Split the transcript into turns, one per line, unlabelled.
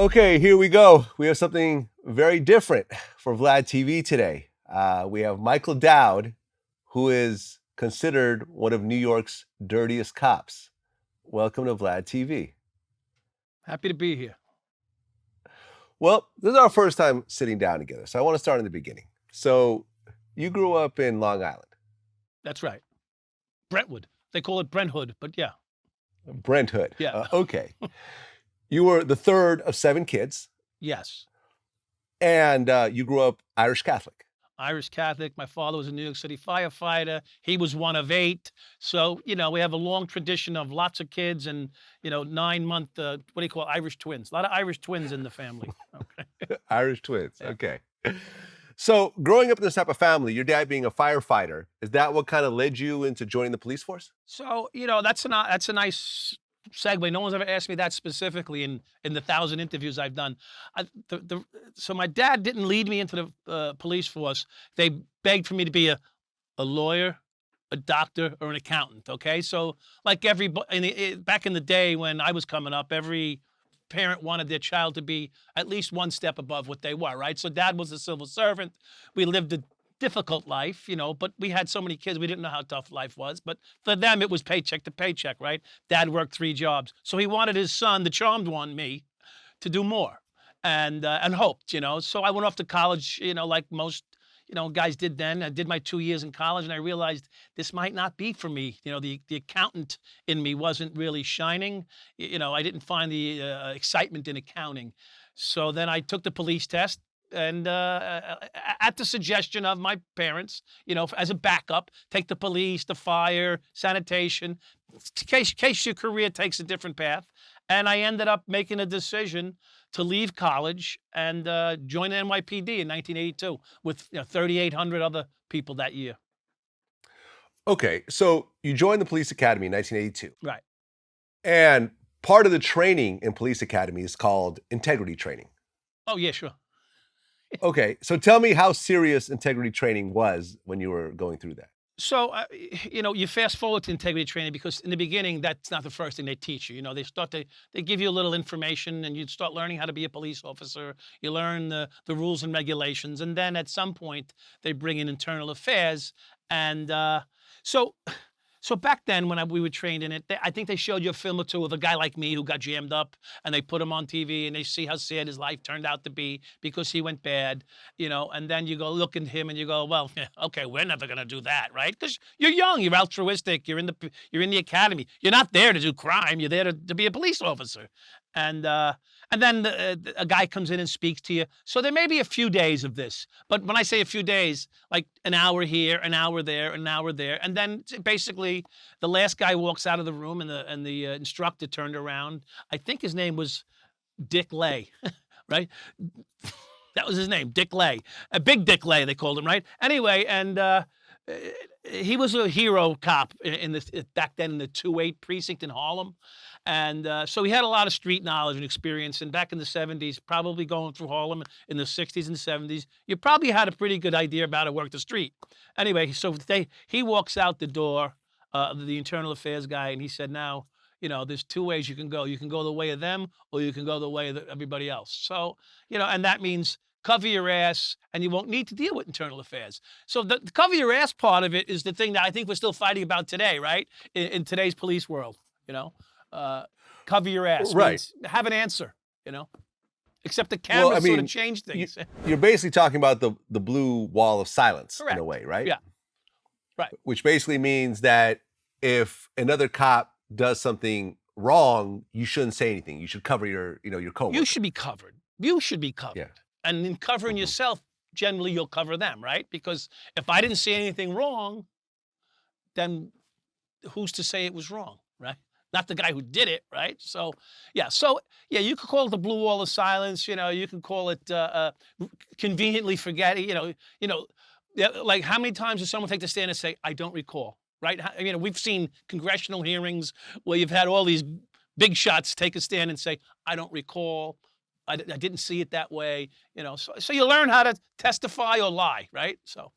Okay, here we go. We have something very different for Vlad TV today. We have Michael Dowd, who is considered one of New York's dirtiest cops. Welcome to Vlad TV.
Happy to be here.
Well, this is our first time sitting down together, so I want to start in the beginning. So, you grew up in Long Island.
That's right. Brentwood. They call it Brentwood, but yeah.
Brentwood.
Yeah.
Okay. You were the third of 7 kids,
Yes.
and you grew up Irish Catholic.
Irish Catholic. My father was a New York City firefighter. He was one of 8. So, we have a long tradition of lots of kids and, 9-month, what do you call it? Irish twins. A lot of Irish twins in the family. Okay.
Irish twins.
Yeah.
Okay. So, growing up in this type of family, your dad being a firefighter, is that what kind of led you into joining the police force?
So, that's a nice segue. No one's ever asked me that specifically in the 1,000 interviews I've done. So my dad didn't lead me into the police force. They begged for me to be a lawyer, a doctor, or an accountant. Okay, so like back in the day when I was coming up, every parent wanted their child to be at least one step above what they were, right? So dad was a civil servant. We lived a difficult life, but we had so many kids, we didn't know how tough life was. But for them, it was paycheck to paycheck, right? Dad worked 3 jobs. So he wanted his son, the charmed one, me, to do more and hoped, So I went off to college, like most, guys did then. I did my 2 years in college and I realized this might not be for me. The accountant in me wasn't really shining. I didn't find the excitement in accounting. So then I took the police test. And at the suggestion of my parents, as a backup, take the police, the fire, sanitation, in case your career takes a different path. And I ended up making a decision to leave college and join the NYPD in 1982 with 3,800 other people that year.
Okay, so you joined the police academy in 1982.
Right.
And part of the training in police academy is called integrity training.
Oh, yeah, sure.
Okay, so tell me how serious integrity training was when you were going through that.
So, you fast forward to integrity training because in the beginning, that's not the first thing they teach you. They give you a little information and you start learning how to be a police officer. You learn the rules and regulations. And then at some point, they bring in internal affairs. And so back then, when we were trained in it, I think they showed you a film or two of a guy like me who got jammed up, and they put him on TV, and they see how sad his life turned out to be because he went bad, And then you go look at him, and you go, well, okay, we're never gonna do that, right? Because you're young, you're altruistic, you're in the academy. You're not there to do crime. You're there to be a police officer. And then a guy comes in and speaks to you. So there may be a few days of this, but when I say a few days, like an hour here, an hour there, an hour there, and then basically the last guy walks out of the room, and the instructor turned around. I think his name was Dick Lay, right? That was his name, Dick Lay, a big Dick Lay, they called him, right? Anyway, and he was a hero cop back then in the 2-8 precinct in Harlem. And so he had a lot of street knowledge and experience. And back in the 70s, probably going through Harlem in the 60s and 70s, you probably had a pretty good idea about how to work the street. Anyway, so he walks out the door, the internal affairs guy, and he said, now, there's 2 ways you can go. You can go the way of them, or you can go the way of everybody else. So, and that means cover your ass, and you won't need to deal with internal affairs. So the cover your ass part of it is the thing that I think we're still fighting about today, right? In today's police world, cover your ass.
Right.
Means have an answer, Except the cameras sort of change things.
You're basically talking about the blue wall of silence.
Correct.
In a way, right?
Yeah. Right.
Which basically means that if another cop does something wrong, you shouldn't say anything. You should cover your coworker.
You should be covered. You should be covered.
Yeah.
And in covering yourself, generally you'll cover them, right? Because if I didn't see anything wrong, then who's to say it was wrong, right? Not the guy who did it, right? So yeah, you could call it the blue wall of silence. You can call it conveniently forgetting. Like how many times does someone take the stand and say, "I don't recall"? Right? We've seen congressional hearings where you've had all these big shots take a stand and say, "I don't recall. I didn't see it that way." So you learn how to testify or lie, right? So.